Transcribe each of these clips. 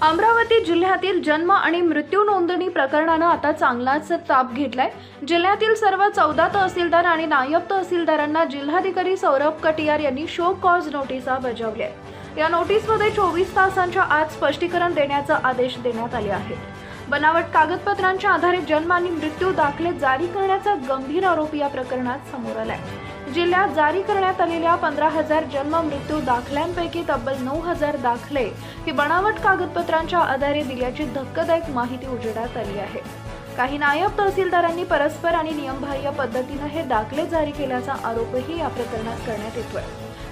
अमरावती जिल्ह्यातील जन्म आणि मृत्यू नोंदणी प्रकरणानं आता चांगलाच ताप घेतलाय। जिल्ह्यातील सर्व 14 तहसीलदार आणि नायब तहसीलदारांना जिल्हाधिकारी सौरभ कटियार यांनी शो कॉज नोटिसा बजावल्या। या नोटीसमध्ये 24 तासांच्या आत स्पष्टीकरण देण्याचे आदेश देण्यात आले आहेत। बनावट कागदपत्रांच्या आधारे जन्म आणि मृत्यू दाखले जारी करण्याचा गंभीर आरोप या प्रकरणात समोर आलाय। जिल्ह्यात जारी करण्यात आलेल्या 15,000 जन्म मृत्यू दाखल्यांपैकी तब्बल 9,000 दाखले ही बनावट कागदपत्रांच्या आधारे दिल्याची धक्कादायक माहिती उजेडात आली आहे। काही नायब तहसीलदारांनी परस्पर आणि नियमबाह्य पद्धतीने हे दाखले जारी केल्याचा आरोपही या प्रकरणात करण्यात येतोय।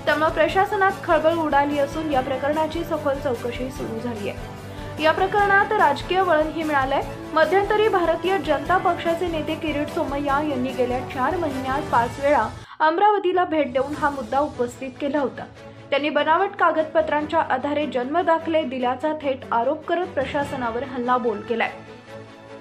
त्यामुळे प्रशासनात खळबळ उडाली असून या प्रकरणाची सखोल चौकशी सुरू झाली आहे। या प्रकरणात राजकीय वळणही मिळालंय। मध्यंतरी भारतीय जनता पक्षाचे नेते किरीट सोमय्या यांनी गेल्या 4 महिन्यात 5 वेळा अमरावतीला भेट देऊन हा मुद्दा उपस्थित केला होता। त्यांनी बनावट कागदपत्रांच्या आधारे जन्म दाखले दिल्याचा थेट आरोप करत प्रशासनावर हल्लाबोल केलाय।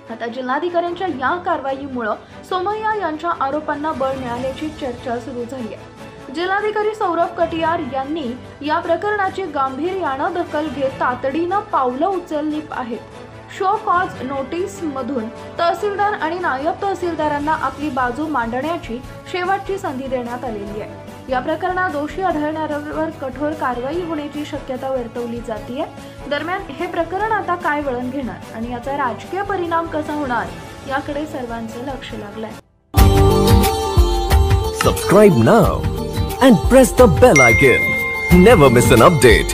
आता जिल्हाधिकाऱ्यांच्या या कारवाईमुळे सोमय्या यांच्या आरोपांना बळ मिळाल्याची चर्चा सुरू झाली आहे। जिल्हाधिकारी सौरभ कटियार यांनी या प्रकरणाची गांभीर्याने दखल घेत तातडीने पावलं उचलली आहेत। शो कॉज नोटीस मधून तहसीलदार आणि नायब तहसीलदारांना आपली बाजू मांडण्याची शेवटची संधी देण्यात आलेली आहे। या प्रकरणात दोषी आढळणाऱ्यांवर कठोर कारवाई होण्याची शक्यता वर्तवली जाते। दरम्यान हे प्रकरण आता काय वळण घेणार आणि याचा राजकीय परिणाम कसा होणार याकडे सर्वांचं लक्ष लागलंय। Subscribe now and press the bell icon. Never miss an update.